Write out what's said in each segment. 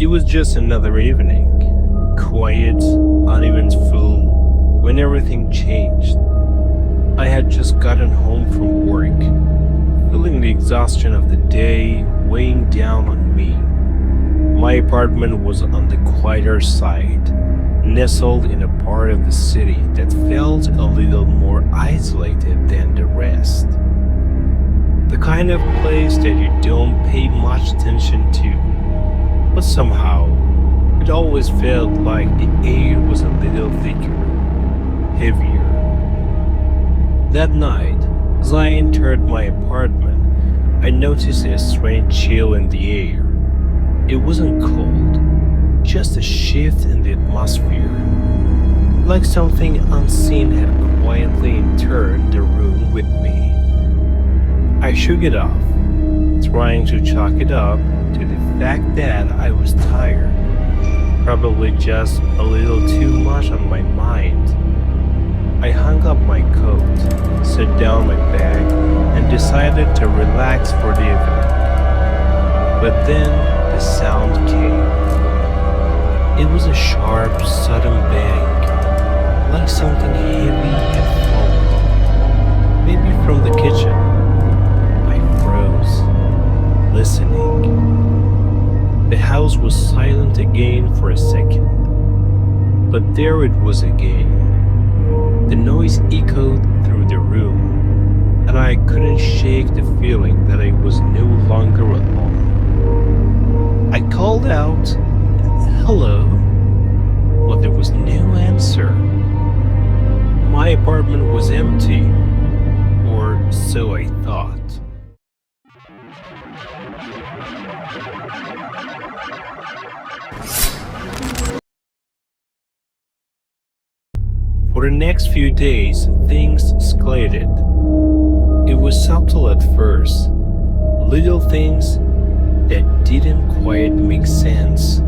It was just another evening, quiet, uneventful, when everything changed. I had just gotten home from work, feeling the exhaustion of the day weighing down on me. My apartment was on the quieter side, nestled in a part of the city that felt a little more isolated than the rest. The kind of place that you don't pay much attention to, but somehow it always felt like the air was a little thicker, heavier. That night, as I entered my apartment, I noticed a strange chill in the air. It wasn't cold, just a shift in the atmosphere, like something unseen had quietly entered the room with me. I shook it off, trying to chalk it up to the fact that I was tired, probably just a little too much on my mind. I hung up my coat, set down my bag, and decided to relax for the evening. But then the sound came. It was a sharp, sudden bang, like something heavy had fallen. Maybe from the kitchen. I froze, listening. The house was silent again for a second. But there it was again. The noise echoed through the room, and I couldn't shake the feeling that I was no longer alone. I called out, "Hello," but there was no answer. My apartment was empty, or so I thought. For the next few days, things escalated. It was subtle at first, little things that didn't quite make sense.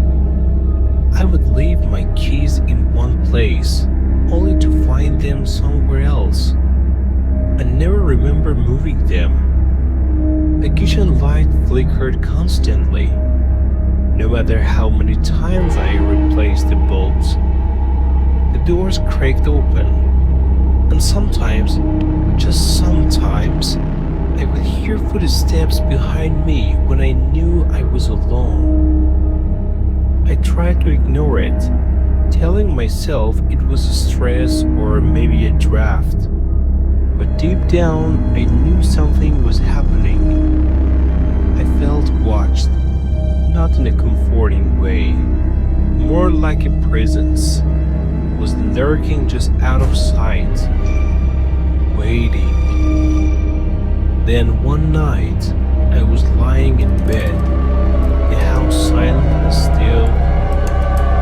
I would leave my keys in one place, only to find them somewhere else. I never remember moving them. The kitchen light flickered constantly, no matter how many times I replaced the bulbs. The doors cracked open, and sometimes, just sometimes, I would hear footsteps behind me when I knew I was alone. I tried to ignore it, telling myself it was a stress or maybe a draft. But deep down, I knew something was happening. I felt watched, not in a comforting way, more like a presence was lurking just out of sight, waiting. Then one night, I was lying in bed, the house silent and still.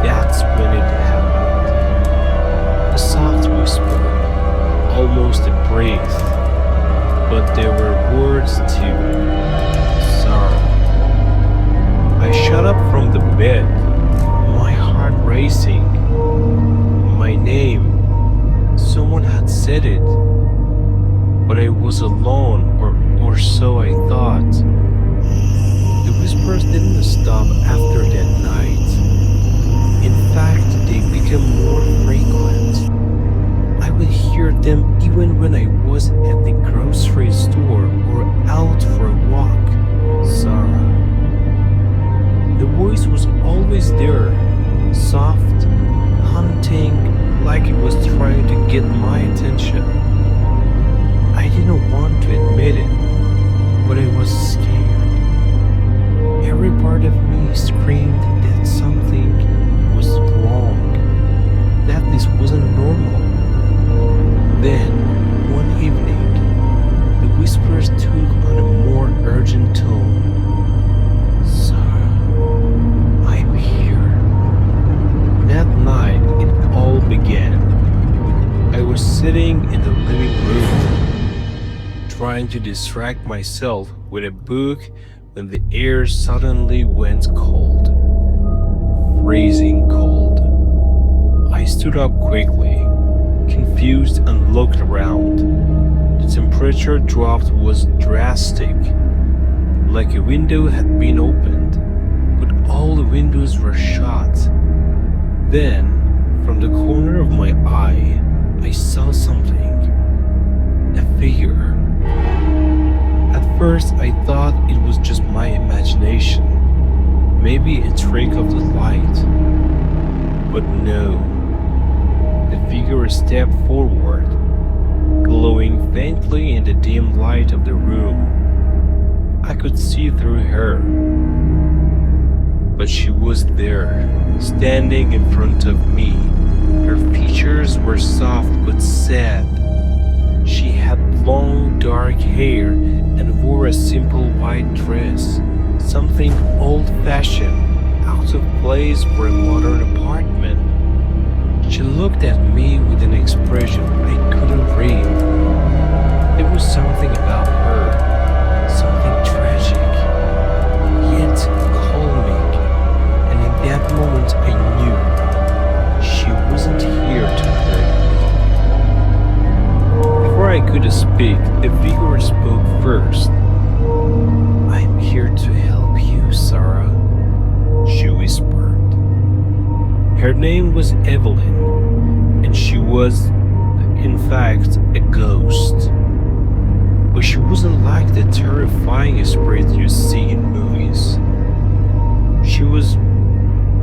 That's when it happened. A soft whisper, almost a breath, but there were words too. Sorry. I shot up from the bed, my heart racing. My name. Someone had said it. But I was alone, or so I thought. The whispers didn't stop after that night. In fact, they became more frequent. I would hear them even when I was at the grocery store or out for a walk. Sarah. The voice was always there, soft, hunting, like it was trying to get my attention. I didn't want to admit it, but I was scared. Every part of me screamed that something was wrong, that this wasn't normal. Then, one evening, the whispers took on a more urgent tone. Sarah, I'm here. That night, it all began. I was sitting in the living room, trying to distract myself with a book when the air suddenly went cold. Freezing cold. I stood up quickly, confused, and looked around. The temperature drop was drastic, like a window had been opened, but all the windows windows were shut. Then, from the corner of my eye, I saw something. A figure. At first, I thought it was just my imagination. Maybe a trick of the light. But no. The figure stepped forward, glowing faintly in the dim light of the room. I could see through her. But she was there, standing in front of me. Her features were soft but sad. She had long dark hair and wore a simple white dress, something old-fashioned, out of place for a modern apartment. She looked at me with an expression I couldn't read. There was something about her, something tragic, yet calming, and in that moment I knew she wasn't here to hurt me. Before I could speak, the figure spoke first. "I'm here to help you, Sarah," she whispered. Her name was Evelyn, and she was, in fact, a ghost. But she wasn't like the terrifying spirit you see in movies. She was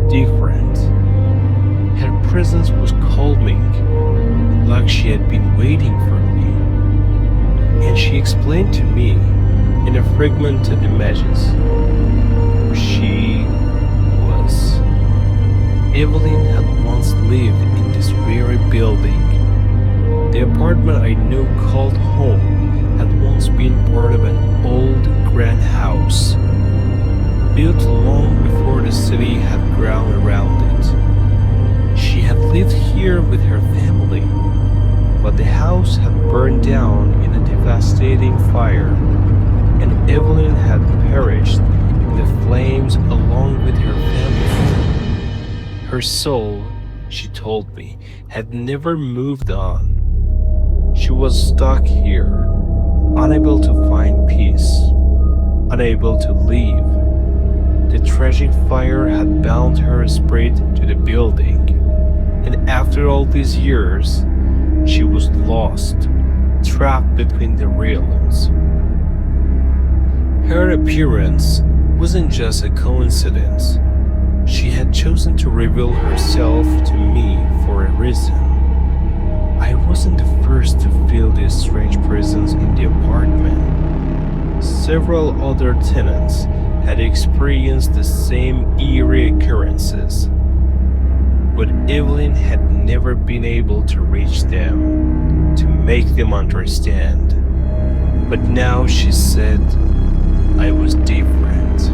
different. Her presence was calming, like she had been waiting for me. And she explained to me, in a fragmented images, who she was. Evelyn had once lived in this very building. The apartment I know called home had once been part of an old grand house, built long before the city had grown around it. She had lived here with her family, but the house had burned down in a devastating fire, and Evelyn had perished in the flames along with her family. Her soul, she told me, had never moved on. She was stuck here, unable to find peace, unable to leave. The tragic fire had bound her spirit to the building, and after all these years, she was lost, trapped between the railings. Her appearance wasn't just a coincidence. She had chosen to reveal herself to me for a reason. I wasn't the first to feel this strange presence in the apartment. Several other tenants had experienced the same eerie occurrences, but Evelyn had never been able to reach them, to make them understand. But now she said I was different.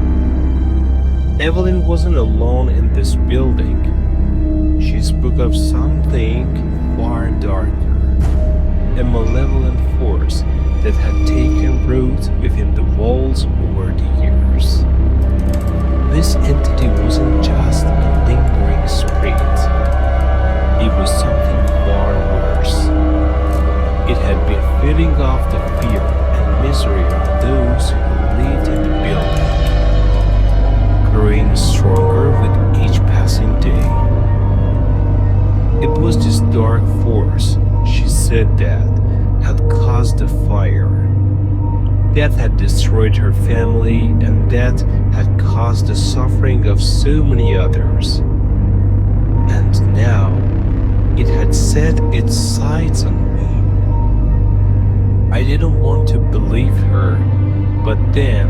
Evelyn wasn't alone in this building. She spoke of something far darker, a malevolent force that had taken root within the walls over the years. This entity wasn't just a lingering spirit. It was something far worse. It had been feeding off the fear and misery of those who lived in the building, growing stronger with each passing day. It was this dark force, she said, that had caused the fire, that had destroyed her family, and that had caused the suffering of so many others. And now, it had set its sights on me. I didn't want to believe her, but then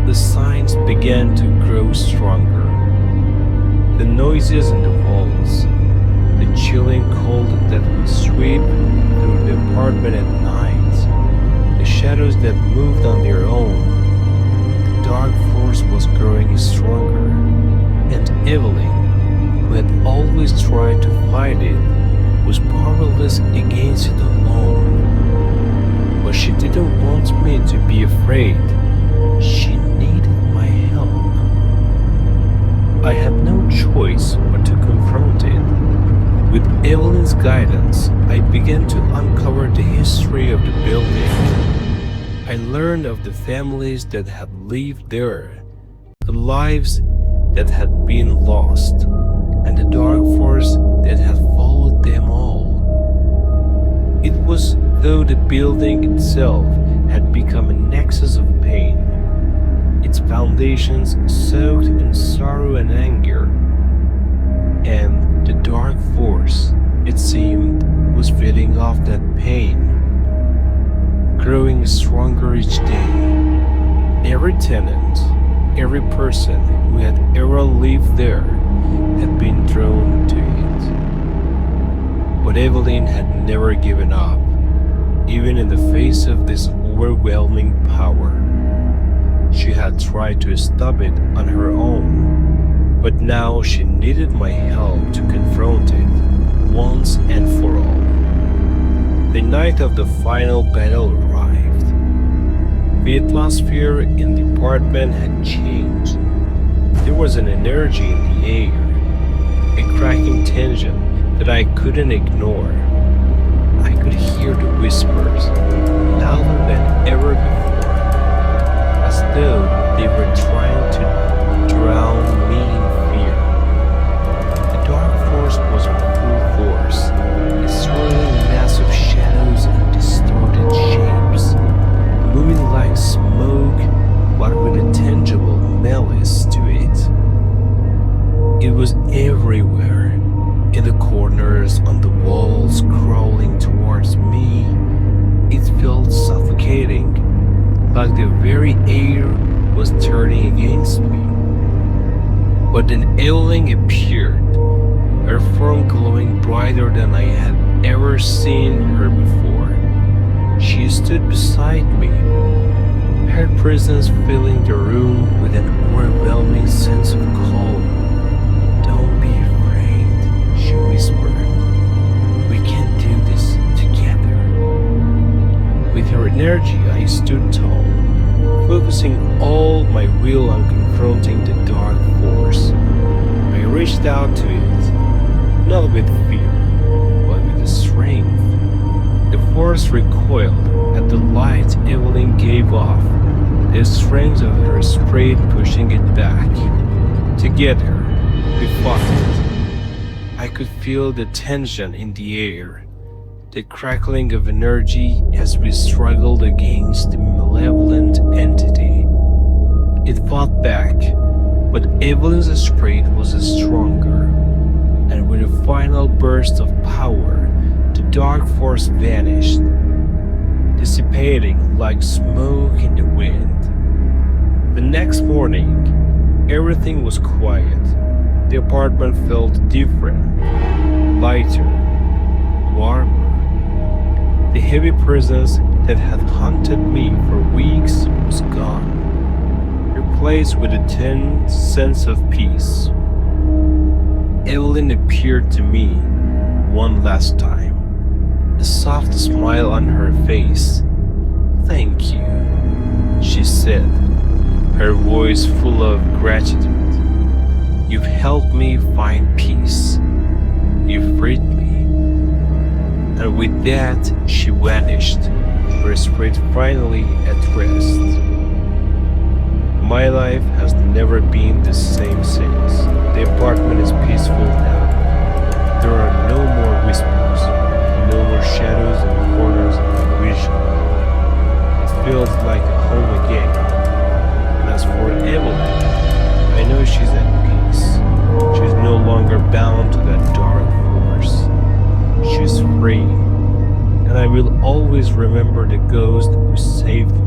the signs began to grow stronger. The noises in the walls, the chilling cold that would sweep through the apartment at night, the shadows that moved on their own. The dark force was growing stronger, and Evelyn, who had always tried to fight it, was powerless against it alone. But she didn't want me to be afraid. She needed my help. I had no choice but to confront it. With Evelyn's guidance, I began to uncover the history of the building. I learned of the families that had lived there, the lives that had been lost, and the dark force that had followed them all. It was though the building itself had become a nexus of pain, its foundations soaked in sorrow and anger, and the dark force, it seemed, was feeding off that pain, growing stronger each day. Every tenant, every person who had ever lived there had been drawn to it. But Evelyn had never given up, even in the face of this overwhelming power. She had tried to stop it on her own, but now she needed my help to confront it once and for all. The night of the final battle arrived. The atmosphere in the apartment had changed. There was an energy in the air, a cracking tension that I couldn't ignore. I could hear the whispers, louder than ever before, as though they were trying to drown me in fear. The dark force was in full force, swirling massive shadows and distorted shapes, moving like smoke, but with a tangible malice to it. It was everywhere, in the corners, on the walls, crawling towards me. It felt suffocating, like the very air was turning against me. But then Evelyn appeared, her form glowing brighter than I had ever seen her before. She stood beside me, her presence filling the room with an overwhelming sense of calm. "Don't be afraid," she whispered. "We can do this together." With her energy, I stood tall, focusing all my will on confronting the dark force. I reached out to it, not with fear, but with strength. The force recoiled at the light Evelyn gave off, the strength of her spirit pushing it back. Together, we fought it. I could feel the tension in the air, the crackling of energy as we struggled against the malevolent entity. It fought back, but Evelyn's spirit was stronger, and with a final burst of power, the dark force vanished, dissipating like smoke in the wind. The next morning, everything was quiet. The apartment felt different, lighter, warmer. The heavy presence that had haunted me for weeks was gone, replaced with a tense sense of peace. Evelyn appeared to me one last time, a soft smile on her face. "Thank you," she said, her voice full of gratitude. "You've helped me find peace. You've freed me." And with that, she vanished, her spirit finally at rest. My life has never been the same since. The apartment is peaceful now. There are no more whispers, no more shadows in the corners of my vision. It feels like home again. And as for Evelyn, I know she's at peace. She's no longer bound to that dark force. She's free, and I will always remember the ghost who saved me.